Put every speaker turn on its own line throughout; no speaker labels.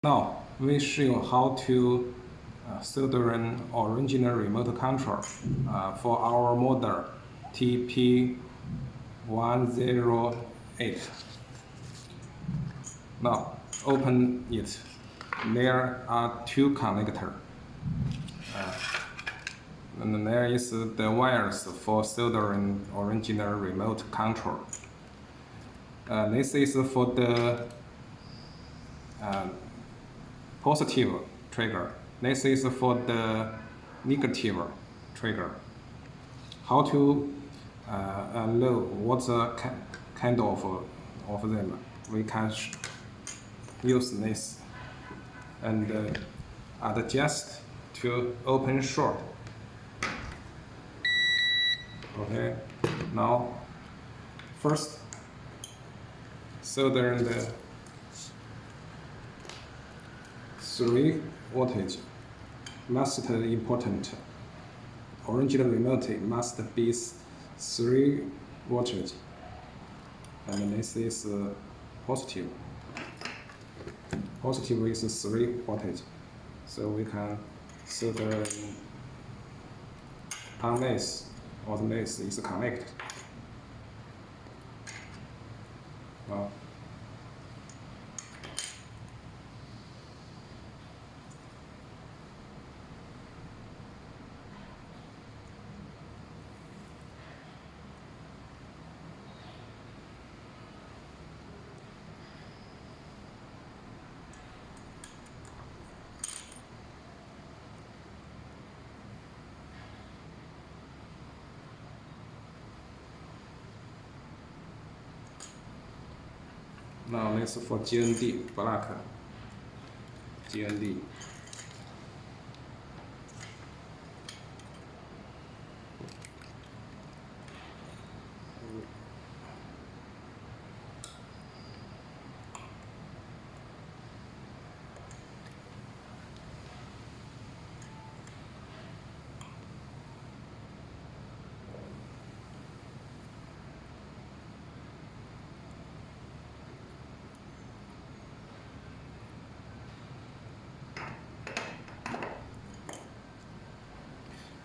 Now we show how to solder an original remote control for our model TP108. Now open it. There are two connectors. And there is the wires for soldering original remote control. This is for the positive trigger. This is for the negative trigger. How to know what's kind of them? We can use this and adjust to open short. Okay, now first solder the 3 voltage must important. Original remote must be 3 voltage, and this is positive. Positive is 3 voltage, so we can solder on this. Or this is connected. Well, now this is for GND, black GND.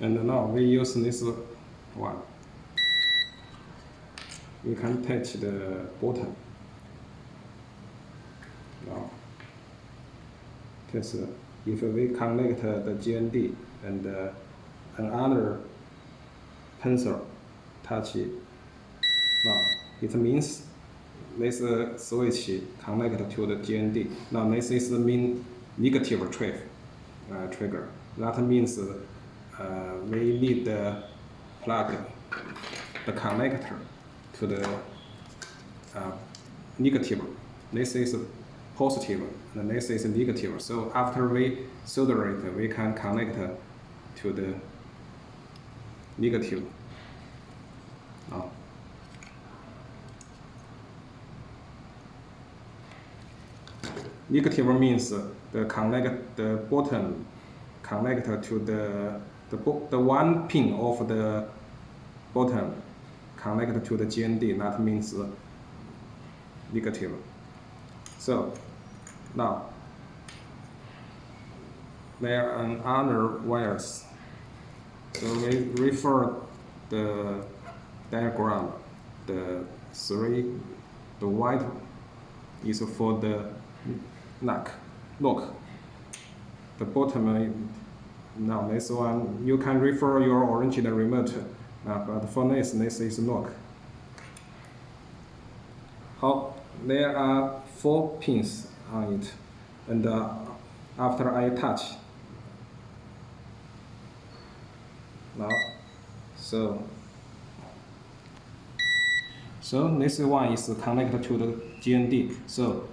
And now we use this one. We can touch the button. Now, if we connect the GND and another pencil touch it, now it means this switch connected to the GND. Now this is the mean negative trigger. That means we need the plug the connector to the negative. This is positive and this is negative. So after we solder it, we can connect to the negative. Now, negative means the button connected to the one pin of the button connected to the GND. That means negative. So now there are other wires. So we refer the diagram. The white is for the lock. The bottom. Now this one you can refer your original remote, but for this is lock. There are 4 pins on it, and after I touch, now so this one is connected to the GND. So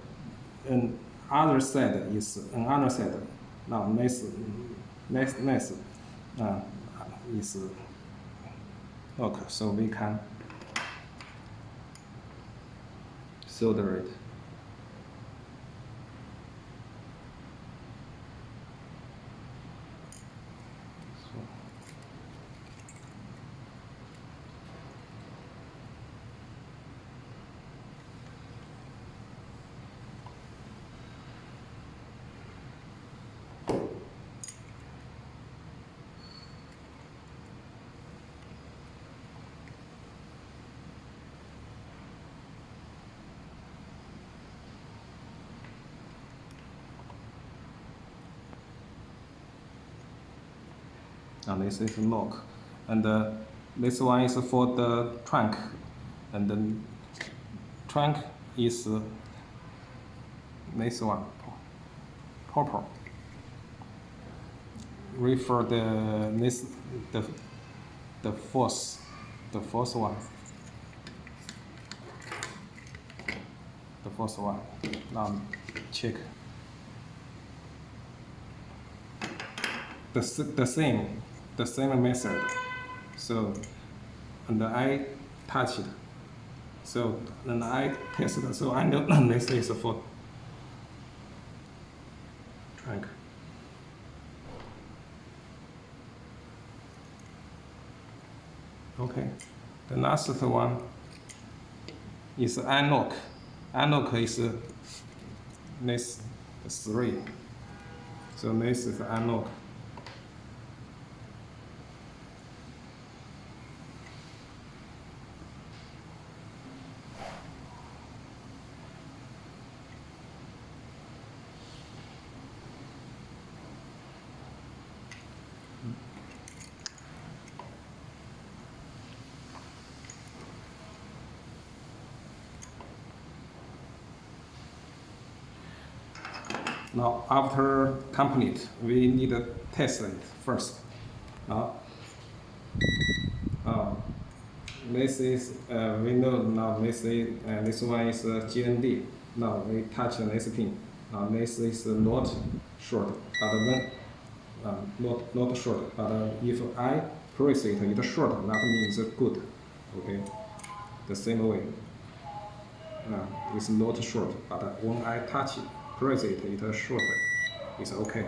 another side is another side. Now this is lock, so we can solder it. And this is lock, and this one is for the trunk, and the trunk is this one, purple. Refer the fourth one. The first one. Now check. The same method. So, and I touch it. So, and I test it. So I know this is for trunk. Okay. The last one is unlock. Unlock is this 3. So this is unlock. Now, after complete, we need to test it first. Now, this is we know now. This one is GND. Now we touch this pin. This is not short, but when not short. But if I press it, it's short. That means good. Okay, the same way. It's not short, but when I touch it, press it, it's short. It's okay.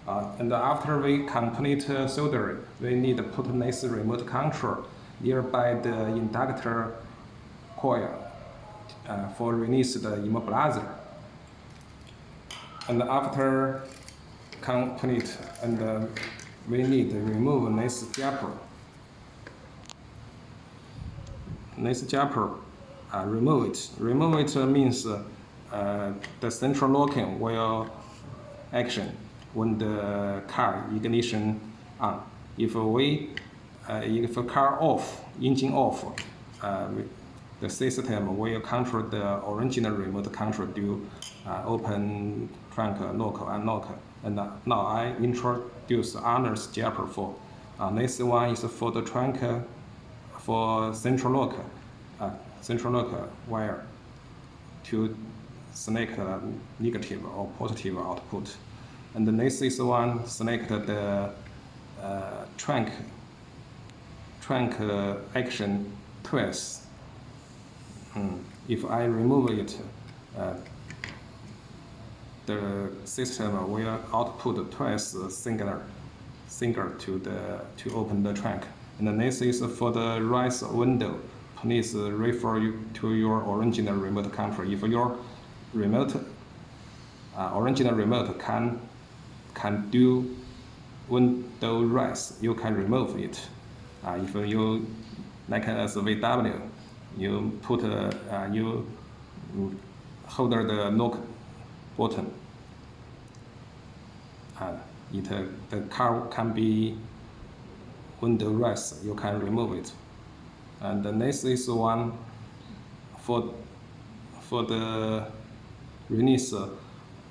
And after we complete soldering, we need to put this remote control nearby the inductor coil for release the immobilizer. And after complete, and we need to remove this japper. This japper, remove it. Remove it means the central locking will action when the car ignition on. If the car off, engine off, the system will control the original remote control to open trunk, lock, unlock. And now I introduce others japper for. This one is for the trunk, for central lock wire to select negative or positive output. And the next is one select the trunk action twice. If I remove it, the system will output twice single to open the trunk. And the next is for the right window. Please refer to your original remote control. If your original remote can do window rise, you can remove it. If you like as VW, you put you hold the lock button. The car can be window rise. You can remove it. And the next is one for the release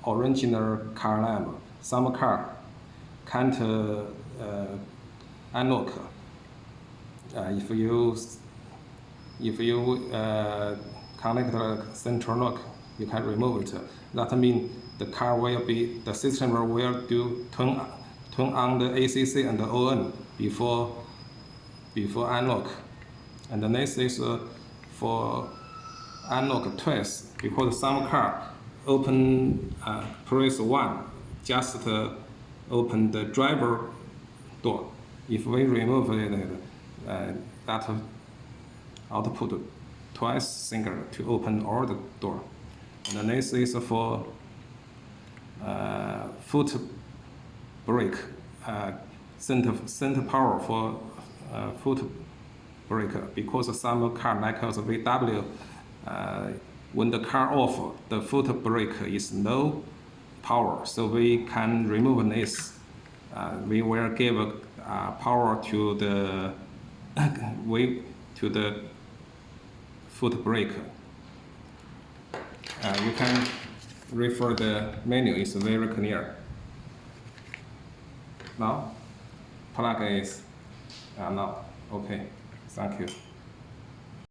original car lamp. Some car can't unlock. If you connect the central lock, you can remove it. That means the system will turn on the ACC and the ON before unlock. And the next is for unlock twice, because some car open press 1 just open the driver door. If we remove it, that output twice single to open all the door. And the next is for foot brake, center power for foot brake, because some car like the VW, when the car off, the foot brake is no power, so we can remove this. We will give power to the wave to the foot brake. You can refer the menu, it's very clear. Now, plug is now. Okay, thank you.